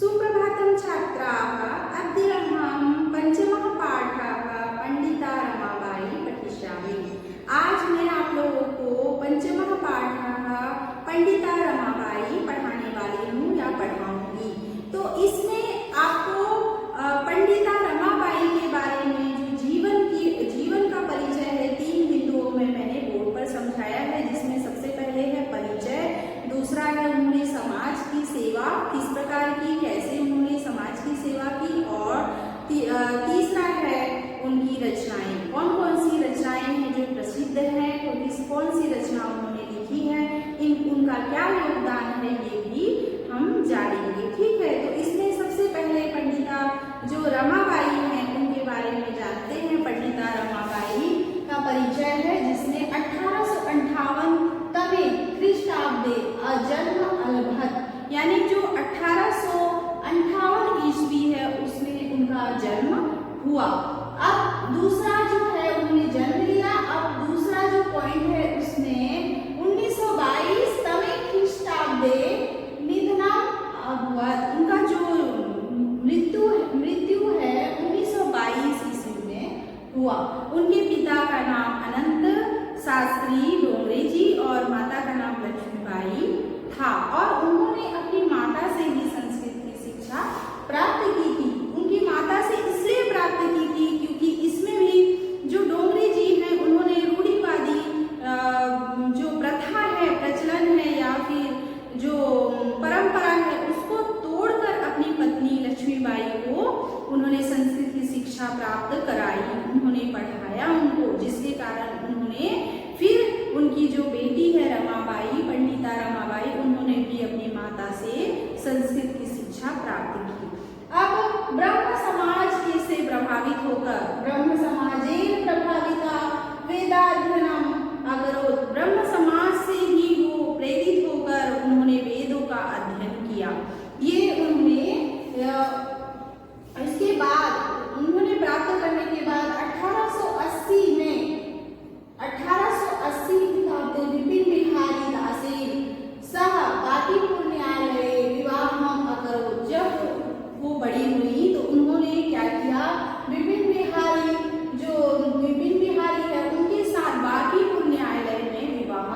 सुप्रभातं छात्राः, अद्य अहं पंचमः पाठः पंडिता रमाबाई पठिष्यामि। आज मैं आप लोगों को पंचमः पाठः पंडिता रमाबाई पढ़ाने वाली हूँ या पढ़ाऊंगी। तो इसमें आपको पंडिता रमाबाई के बारे में जो जीवन का परिचय है 3 बिंदुओं में मैंने बोर्ड पर समझाया है, जिसमें सबसे पहले है परिचय, दूसरा है उन्होंने समाज की सेवा किस प्रकार की, कैसे उन्होंने समाज की सेवा की, और तीसरा है उनकी रचनाएं, कौन कौन सी रचनाएं हैं जो प्रसिद्ध हैं, कौन सी रचना उन्होंने लिखी है, उनका क्या योगदान है, ये भी हम जानेंगे। ठीक है, तो इसमें सबसे पहले पंडिता जो रमाबाई हैं उनके बारे में जानते हैं। पंडिता रमाबाई का परिचय है, जिसमें 1858 ख्रीष्टाब्दे जन्म अलभत, यानी जो 1858 ईस्वी है उसमें उनका जन्म हुआ। अब दूसरा जो है उन्होंने जन्म लिया। अब दूसरा जो पॉइंट है उसमें 1922 ख्रीष्टाब्दे निधनम अभवत्, उनका जो मृत्यु है 1922 ईस्वी में हुआ। उनके पिता का नाम अनंत शास्त्री डोंगरे जी और माता का नाम लक्ष्मीबाई था, और उन्होंने अपनी माता से ही संस्कृत की शिक्षा प्राप्त की थी। उनकी माता से इसलिए प्राप्त की थी क्योंकि इसमें भी जो डोंगरे जी हैं उन्होंने रूढ़िवादी जो प्रथा है, प्रचलन है या फिर जो परंपरा है उसको तोड़कर अपनी पत्नी लक्ष्मीबाई को उन्होंने संस्कृत की शिक्षा प्राप्त कराई, उन्होंने पढ़ाया उनको, जिसके कारण उन्होंने फिर उनकी जो बेटी है रमाबाई, पंडिता रमाबाई, उन्होंने भी अपनी माता से संस्कृत की शिक्षा प्राप्त की। अब ब्रह्म समाज से प्रभावित होकर, ब्रह्म समाजेन प्रभाविता वेदाध्ययनम अकरोत्, ब्रह्म समाज से ही वो प्रेरित होकर उन्होंने वेदों का अध्ययन किया। ये उन्होंने इसके बाद उन्होंने प्राप्त करने के बाद 1880 विपिन बिहारी दासेन सह बांकीपुर न्यायालये विवाहम अकरोत्, जब वो बड़ी हुई तो उन्होंने क्या किया, विपिन बिहारी है उनके साथ बांकीपुर न्यायालय में विवाह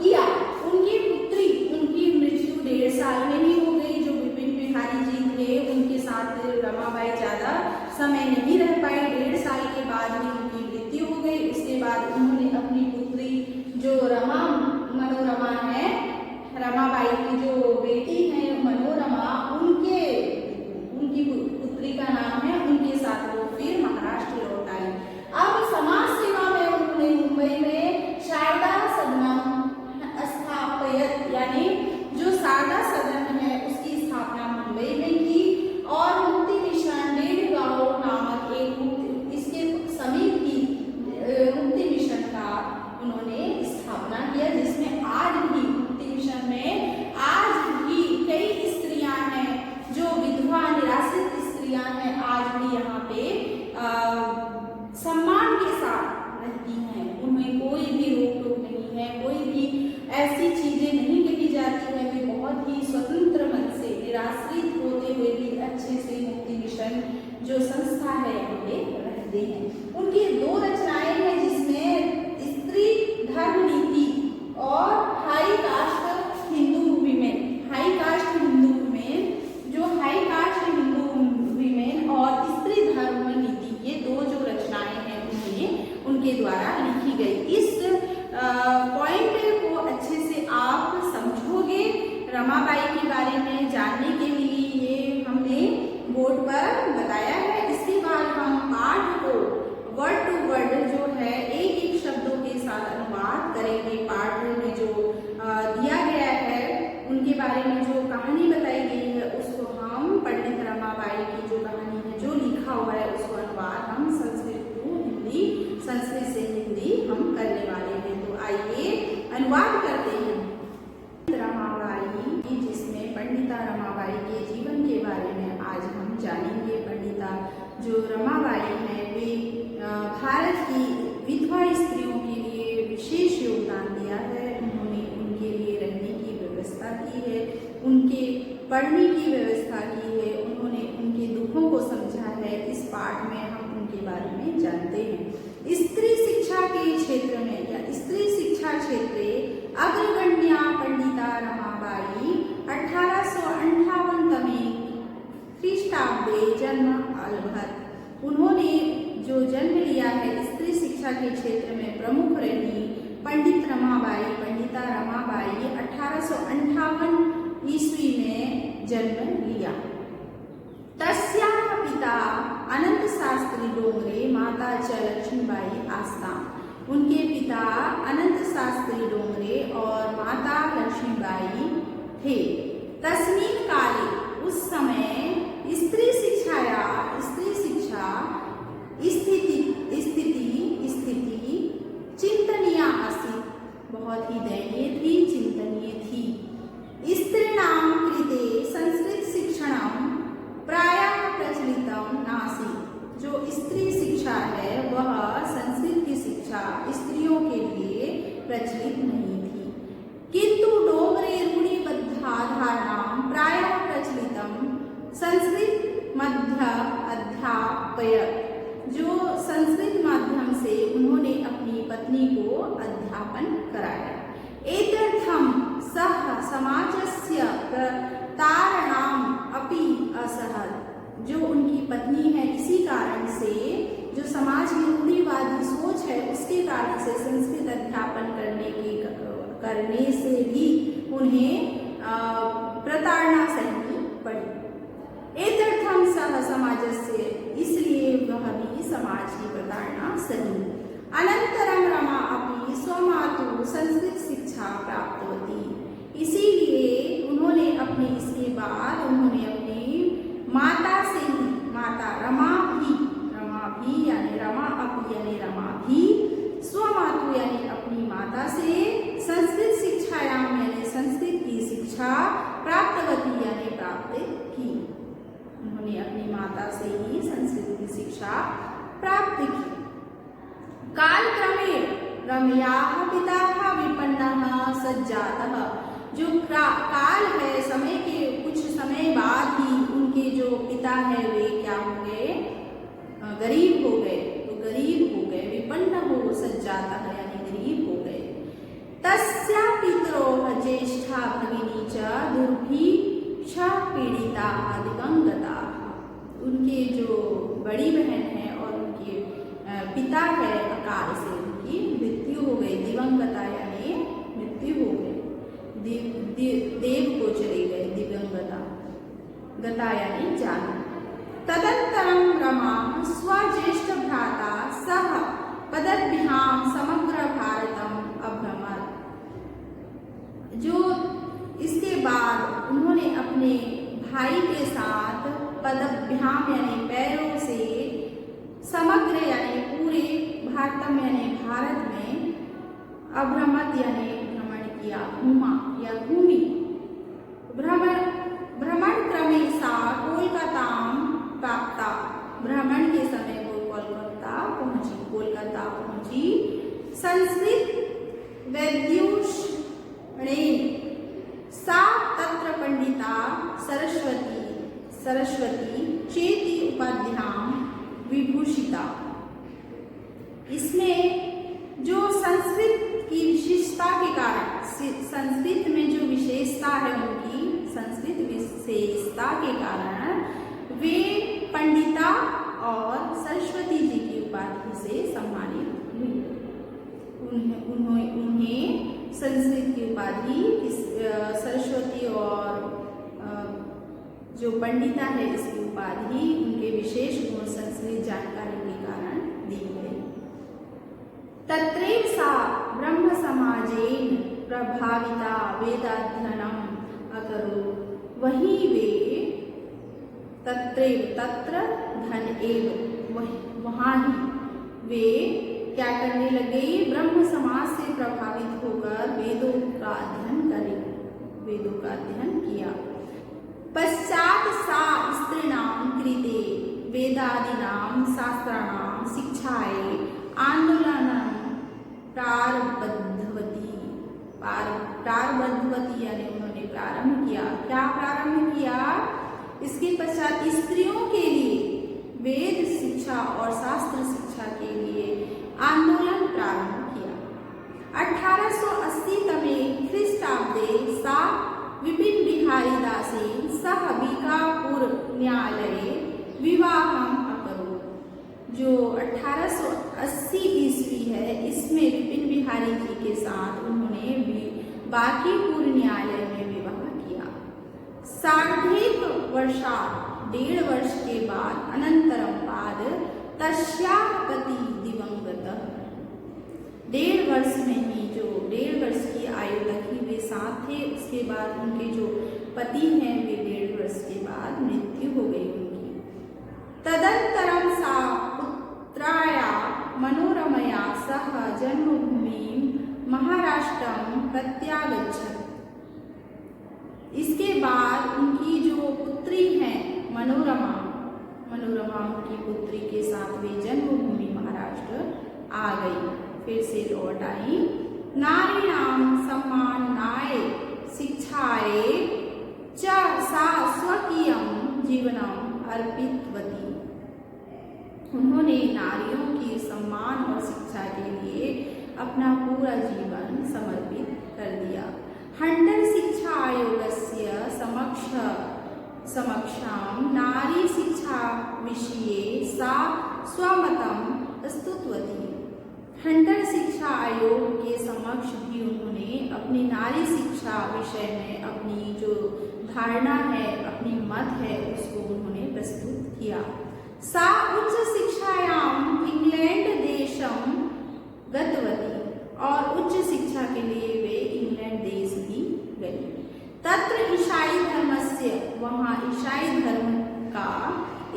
किया। उनकी पुत्री, उनकी मृत्यु 1.5 साल में ही हो गई। जो विपिन बिहारी जी थे उनके साथ रमाबाई ज्यादा समय नहीं रह पाई, 1.5 साल के बाद ही उनकी मृत्यु हो गई। उसके बाद उन्होंने अपनी पुत्री जो मनोरमा है, रमाबाई की जो बेटी है मनोरमा, उनकी पुत्री का नाम है, उनके साथ वो फिर महाराष्ट्र लौट आई। अब समाज सेवा में उन्होंने मुंबई में शारदा सदनम स्थापित, यानी जो शारदा सदन है उसकी स्थापना मुंबई में की, और मुक्ति मिशन डेढ़गांव नामक एक इसके समीप की मुक्ति मिशन का उन्होंने स्थापना किया, जिसमें आज भी मुक्ति मिशन में आज भी कई स्त्रियां हैं जो विधवा निराश्रित स्त्रियां हैं, आज भी यहाँ पे सम्मान के साथ रहती हैं। उन्हें कोई भी रोक टोक नहीं है, कोई भी ऐसी चीजें नहीं कही जाती है। वे बहुत ही स्वतंत्र मन से निराश्रित होते हुए भी अच्छे से मुक्ति मिशन जो संस्था है यहाँ पे रहते हैं। उनकी 2 रचनाएं हैं, जिसमें स्त्री धर्म नीति और हाई कास्ट हिंदू विमेन, जो हाई कास्ट हिंदू विमेन और स्त्री धर्म नीति, ये 2 जो रचनाएं हैं उनके द्वारा लिखी गई। इस पॉइंट को अच्छे से आप समझोगे। रमाबाई के बारे में जानने के लिए ये हमने बोर्ड पर बताया है। इसके बाद हम पाठ को वर्ड टू वर्ड जो है एक शब्दों के साथ अनुवाद करेंगे। पाठ में जो दिया गया है उनके बारे में जो कहानी बताई गई है उसको हम पंडित रमाबाई की जो कहानी है, जो लिखा हुआ है, उसको अनुवाद हम संस्कृत से हिंदी हम करने वाले हैं। तो आइए अनुवाद करते हैं। रमाबाई, जिसमें पंडिता रमाबाई के जीवन के बारे में आज हम जानेंगे। पंडिता जो रमाबाई है वे भारत की विधवा स्त्रियों के लिए विशेष योगदान दिया है। उन्होंने उनके लिए रहने की व्यवस्था की है। उनके पढ़ने की व्यवस्था की है, उन्होंने उनके दुखों को समझा है। इस पाठ में हम उनके बारे में जानते हैं। स्त्री शिक्षा के क्षेत्र में या स्त्री शिक्षा क्षेत्रे अग्रगण्या पंडिता रमाबाई 1858 तमे ख्रीष्टाब्दे जन्म अलभत। उन्होंने जो जन्म लिया है स्त्री शिक्षा के क्षेत्र में प्रमुख रही पंडिता रमाबाई 1858 ईस्वी में जन्म लिया। तस्याः पिता अनंत शास्त्री डोंगरे, माता च लक्ष्मीबाई आस्ताम। उनके पिता अनंत शास्त्री डोंगरे और माता लक्ष्मीबाई थे। तस्मिन् काले, उस समय स्त्री शिक्षा स्थिति चिंतनीय आसीत्, बहुत ही दयनीय थी, चिंतनीय थी। स्त्रीणां कृते संस्कृत शिक्षणं प्रायः प्रचलितं नासीत्। जो स्त्री शिक्षा है वह संस्कृत की शिक्षा स्त्रियों के लिए प्रचलित नहीं थी। किंतु डोंगरे रूढ़िबद्धाधारणां प्रायः प्रचलितं संस्कृत मध्य अध्यापयत्। जो संस्कृत माध्यम से उन्होंने अपनी पत्नी को अध्यापन कराया। एतदर्थं सः समाजस्य प्रतारणाम् अपि असहत्। जो उनकी पत्नी है, इसी कारण से जो समाज की रूढ़िवादी सोच है उसके कारण से संस्कृत अध्यापन करने से भी उन्हें प्रताड़ना सहनी पड़ी। एतदर्थं सः समाजस्य, इसलिए वह भी समाज की प्रताड़ना सही। अनंतरं रमा अपि स्वमातुः संस्कृत शिक्षा प्राप्तवती। इसीलिए उन्होंने इसके बाद उन्होंने अपनी माता से ही, माता रमा भी यानी रमा अपि यानी रमा भी, स्वमातु यानी अपनी माता से संस्कृत शिक्षायाम यानी संस्कृत की शिक्षा प्राप्तवती यानी प्राप्त की। उन्होंने अपनी माता से ही संस्कृत की शिक्षा प्राप्त की। कालक्रमेण रमयाः पिताः विपन्नः सज्जातः। जो काल है, समय के कुछ समय बाद ही उनके जो पिता है वे क्या हो गए, गरीब हो गए। तो गरीब हो गए, विपन्न हो सज्जातः यानी गरीब हो गए। तस्या पितरोः ज्येष्ठा भगिनी च दुर्भिक्षा पीड़िता दिवंगताः। उनके जो बड़ी बहन है और उनके पिता है, अकाल से उनकी मृत्यु हो गई। दिवंगता यानी मृत्यु हो गई, देव को चले गए। दिवंगता, गता यानी जाना। तदंतरं रमा स्वज्येष्ठ भ्राता सह पदभ्यां समग्र भारतम अभ्रमत्। जो इसके बाद उन्होंने अपने भाई के साथ पदभ्याम यानी पैरों से, समग्र यानी पूरे, भारतम यानी भारत में, अभ्रमत यानी भ्रमण किया, घूमा या घूमी। भ्रमण क्रमे सा कोलकातां प्राप्ता। भ्रमण के समय वो कोलकाता पहुंची। संस्कृत वैद्युषणेन सा तत्र पंडिता सरस्वती चेति उपाध्यां विभूषिता। इसमें जो संस्कृत की विशेषता के कारण, संस्कृत में जो विशेषता है उनकी, संस्कृत विशेषता के कारण वे पंडिता और सरस्वती जी की उपाधि से सम्मानित हुई। उन्हें संस्कृत की उपाधि सरस्वती और जो पंडिता है इसकी उपाधि उनके विशेष गुण संस्कृत जानकारी के कारण दी गई। तत्रैव सा ब्रह्म समाजेन प्रभाविता वेदाध्ययनम् अकरोत्। वहीं वे तत्रैव, तत्र धन एव, वहाँ ही वे क्या करने लगे, ब्रह्म समाज से प्रभावित होकर वेदों का अध्ययन किया। पश्चात सा स्त्रीणां कृते वेदादीनां शास्त्राणां शिक्षायै आंदोलनं प्रारब्धवती यानी उन्होंने प्रारंभ किया। क्या प्रारंभ किया? इसके पश्चात स्त्रियों के लिए वेद शिक्षा और शास्त्र शिक्षा के लिए आंदोलन प्रारंभ किया। 1880 तमे ख्रीष्टाब्दे सा विपिन बिहारी दासेन सह बीकापुर न्यायालये विवाहम अकरोत्। जो 1880 ईस्वी है, इसमें विपिन बिहारी जी के साथ उन्होंने बांकीपुर न्यायालय में विवाह किया। सार्धैक वर्षात् 1.5 वर्ष के बाद अनंतरम बाद तस्याः पति दिवंगतः। 1.5 वर्ष में ही, जो 1.5 वर्ष की आयु तक ही वे साथ थे, उसके बाद उनके जो पति हैं वे 1.5 वर्ष के बाद मृत्यु हो गई उनकी। तदंतरम सा पुत्राया मनोरमया सह जन्मभूमिं महाराष्ट्रम प्रत्यागच्छत्। इसके बाद उनकी जो पुत्री हैं मनोरमा उनकी पुत्री के साथ वे जन्मभूमि महाराष्ट्र आ गई, फिर से लौट आई। नारीणां सम्मानाय शिक्षायै च सा स्वकीयं जीवनम् अर्पितवती। उन्होंने नारियों की सम्मान और शिक्षा के लिए अपना पूरा जीवन समर्पित कर दिया। हंटर शिक्षा आयोगस्य समक्षं नारी शिक्षा विषये सा स्वमतं प्रस्तुतवती। हंटर शिक्षा आयोग के समक्ष भी उन्होंने अपनी नारी शिक्षा विषय में अपनी जो धारणा है, अपनी मत है, उसको उन्होंने प्रस्तुत किया। सा उच्च शिक्षायाम इंग्लैंड देशम गतवती, और उच्च शिक्षा के लिए वे इंग्लैंड देश भी गई। तत्र ईसाई धर्मस्य, वहाँ ईसाई धर्म का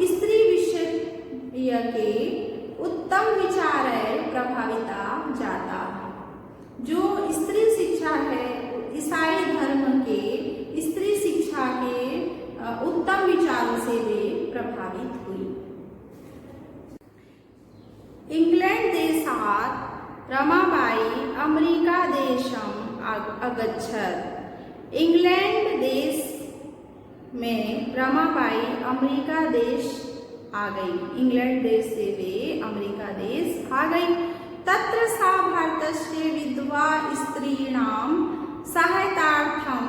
स्त्री विषय के उत्तम विचार प्रभाविता जाता। जो स्त्री शिक्षा है, ईसाई धर्म के स्त्री शिक्षा के उत्तम विचारों से वे प्रभावित हुई। इंग्लैंड देशात् रमाबाई अमेरिका देशम अगच्छत्। इंग्लैंड देश में रमाबाई अमेरिका देश आ गई। इंग्लैंड देश से वे अमेरिका देश आ गई। तत्र सा भारतस्य विधवा स्त्रीणां सहायतार्थम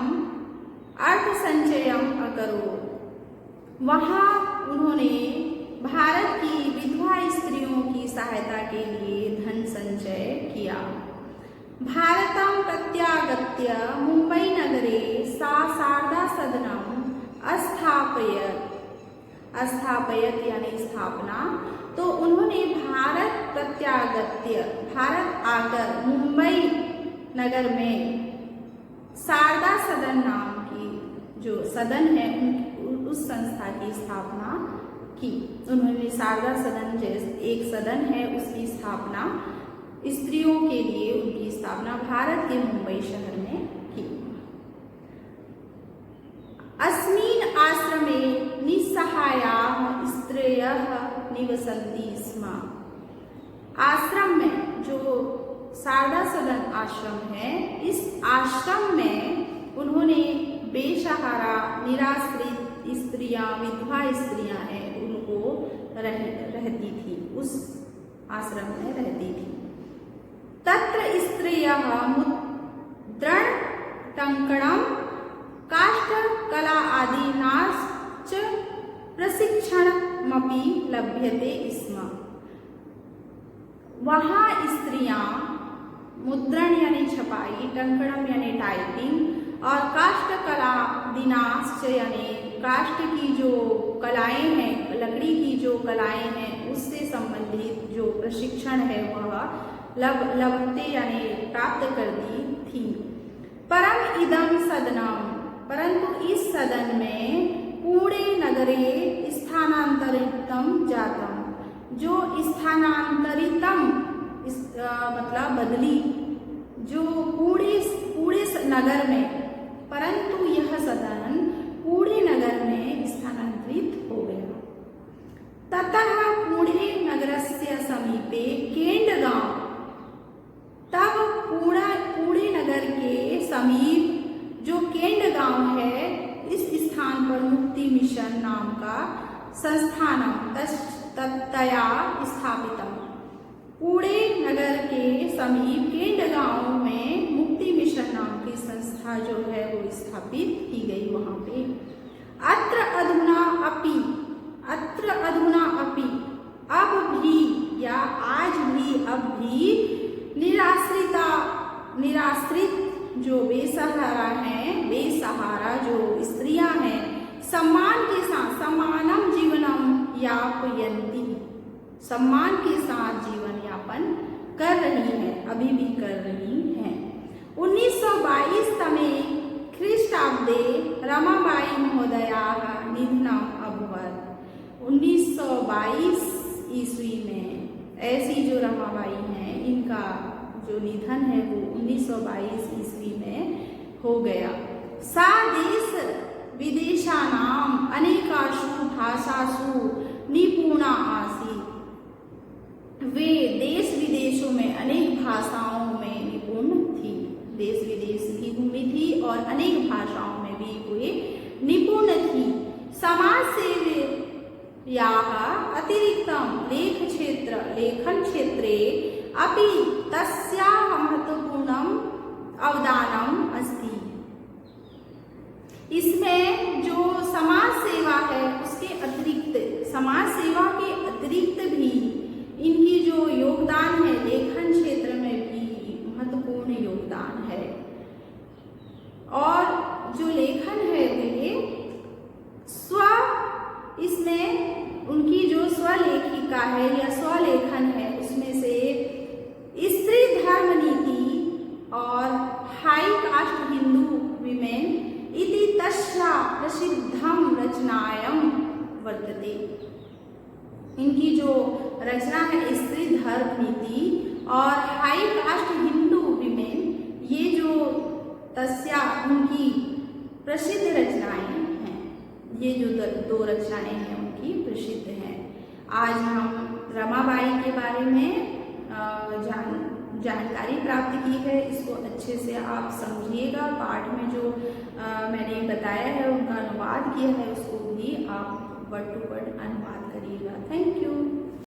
अर्थसंचयम् अकरोत्। वहाँ उन्होंने भारत की विधवा स्त्रियों की सहायता के लिए धन संचय किया। भारतं प्रत्यागत्य मुंबई नगरे सा शारदा सदनम् स्थापयत यानी स्थापना। तो उन्होंने भारत प्रत्यागत्य, भारत आकर मुंबई नगर में शारदा सदन नाम की जो सदन है उस संस्था की स्थापना की। उन्होंने शारदा सदन जैसे एक सदन है उसकी स्थापना, स्त्रियों के लिए उनकी स्थापना भारत के मुंबई शहर में की। अस्मिन् आश्रमे निस्सहायाः स्त्रियः निवसन्ति स्म। आश्रम में, जो शारदा सदन आश्रम है, इस आश्रम में उन्होंने बेसहारा निराश्रित स्त्रियां, विधवा स्त्रियां हैं, उनको रहती थी, उस आश्रम में रहती थी। तत्र स्त्रियः मुद्रण टंकणम काष्ठकला आदिनाश्च प्रशिक्षणमपि लभ्यते स्म। वहाँ स्त्रियां मुद्रण यानी छपाई, टंकणम यानी टाइपिंग और काष्ठकला दिनाश्च यानी काष्ठ की जो कलाएं हैं, लकड़ी की जो कलाएं हैं, उससे संबंधित जो प्रशिक्षण है वह लभते यानी प्राप्त करती थी। परम इदम सदनम, परंतु इस सदन में पुणे नगरे स्थानांतरितम जातम, जो स्थानांतरितम मतलब बदली, जो पुणे नगर में, परंतु यह सदन पुणे नगर में स्थानांतरित हो गया। ततः पुणे नगरस्य समीपे केंडगांव, तब पुणे नगर के समीप जो केंडगांव है, इस स्थान पर मुक्ति मिशन मिशन नाम का संस्थानम तया स्थापितम। पुणे नगर के समीप केंड गांव में मुक्ति मिशन नाम की संस्था जो है वो स्थापित की गई वहां पे। अत्र अधुना अपि अब भी या आज भी अब भी निराश्रित जो बेसहारा जो स्त्रियां हैं सम्मान के साथ समानम जीवनम यापयन्ति, सम्मान के साथ जीवन यापन कर रही हैं, अभी भी कर रही हैं। 1922 तमे ख्रीष्टाब्दे रमाबाई महोदयाः निधनम् अभवत्। 1922 ईस्वी में ऐसी जो रमाबाई हैं इनका जो निधन है वो 1922 ईस्वी में हो गया। सा देश विदेशानाम अनेकासु भाषासु निपुणा आसीत्। वे देश विदेशों में अनेक भाषाओं में निपुण थी, देश विदेश की घूमी थी और अनेक भाषाओं में भी वे निपुण थी। समाज सेवायाः अतिरिक्तं लेखन क्षेत्रे अपि तस्याः महत्वपूर्णम् अवदानम् अस्ति। इसमें जो समाज सेवा है उसके अतिरिक्त, समाज सेवा के अतिरिक्त भी इनकी जो योगदान है लेखन क्षेत्र में भी महत्वपूर्ण योगदान है। और जो लेखन है वे इसमें उनकी जो स्वलेखिका है या स्वलेखन है उसमें से स्त्री धर्म नीति और हाई कास्ट हिंदू विमेन इति तस्या प्रसिद्धम रचनायम वर्तते। इनकी जो रचना है स्त्री धर्म नीति और हाई कास्ट हिंदू विमेन, ये जो तस्या उनकी प्रसिद्ध रचनाएं हैं, ये जो दो रचनाएं हैं उनकी प्रसिद्ध हैं। आज हम रमाबाई के बारे में जानकारी प्राप्त की है, इसको अच्छे से आप समझिएगा। पाठ में जो मैंने बताया है उनका अनुवाद किया है उसको भी आप वर्ड टू वर्ड अनुवाद करिएगा। Thank you.